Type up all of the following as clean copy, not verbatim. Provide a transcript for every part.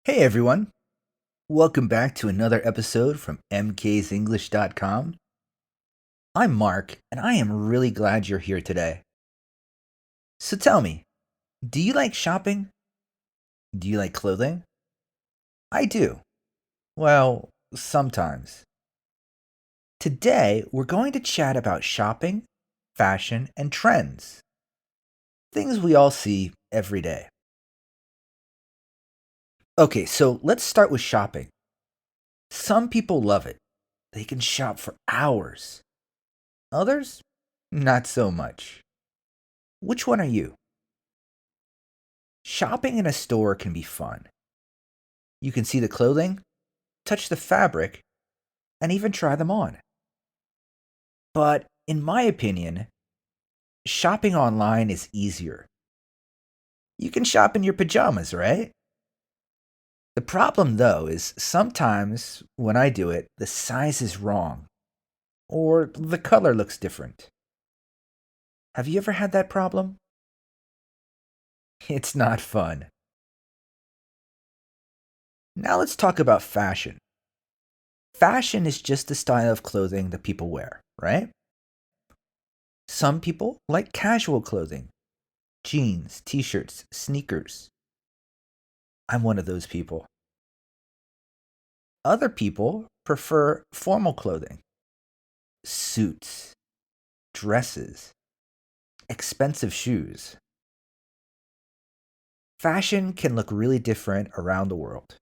Hey everyone, welcome back to another episode from MKsEnglish.com. I'm Mark, and I am really glad you're here today. So tell me, do you like shopping? Do you like clothing? I do. Well, sometimes. Today, we're going to chat about shopping, fashion, and trends. Things we all see every day. Okay, so let's start with shopping. Some people love it. They can shop for hours. Others, not so much. Which one are you? Shopping in a store can be fun. You can see the clothing, touch the fabric, and even try them on. But in my opinion, shopping online is easier. You can shop in your pajamas, right? The problem, though, is sometimes when I do it, the size is wrong or the color looks different. Have you ever had that problem? It's not fun. Now let's talk about fashion. Fashion is just the style of clothing that people wear, right? Some people like casual clothing, jeans, t shirts, sneakers. I'm one of those people. Other people prefer formal clothing, suits, dresses, expensive shoes. Fashion can look really different around the world.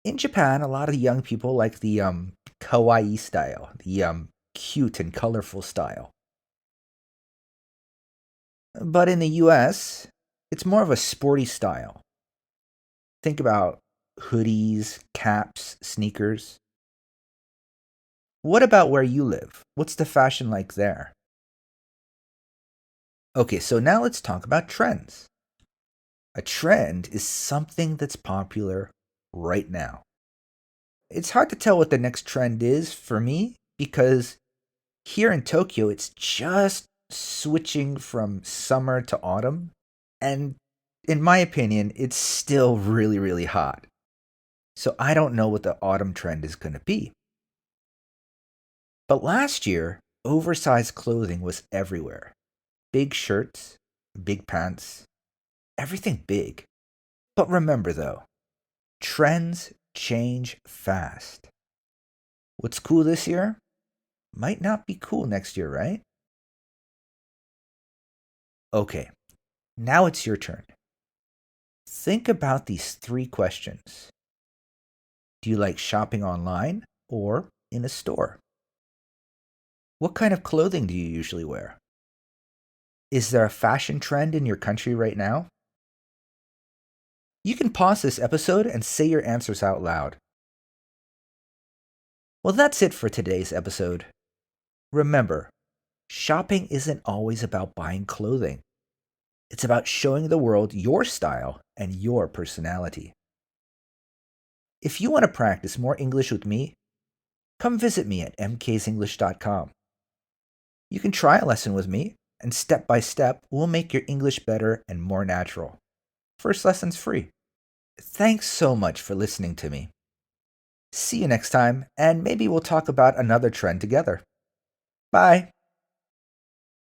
In Japan, a lot of young people like the kawaii style, the cute and colorful style. But in the US, it's more of a sporty style. Think about hoodies, caps, sneakers. What about where you live? What's the fashion like there? Okay, so now let's talk about trends. A trend is something that's popular right now. It's hard to tell what the next trend is for me because here in Tokyo, it's just switching from summer to autumn. And in my opinion, it's still really, really hot. So I don't know what the autumn trend is going to be. But last year, oversized clothing was everywhere. Big shirts, big pants, everything big. But remember though, trends change fast. What's cool this year might not be cool next year, right? Okay, now it's your turn. Think about these three questions. Do you like shopping online or in a store? What kind of clothing do you usually wear? Is there a fashion trend in your country right now? You can pause this episode and say your answers out loud. Well, that's it for today's episode. Remember, shopping isn't always about buying clothing. It's about showing the world your style and your personality. If you want to practice more English with me, come visit me at MKsEnglish.com. You can try a lesson with me, and step by step, we'll make your English better and more natural. First lesson's free. Thanks so much for listening to me. See you next time, and maybe we'll talk about another trend together. Bye.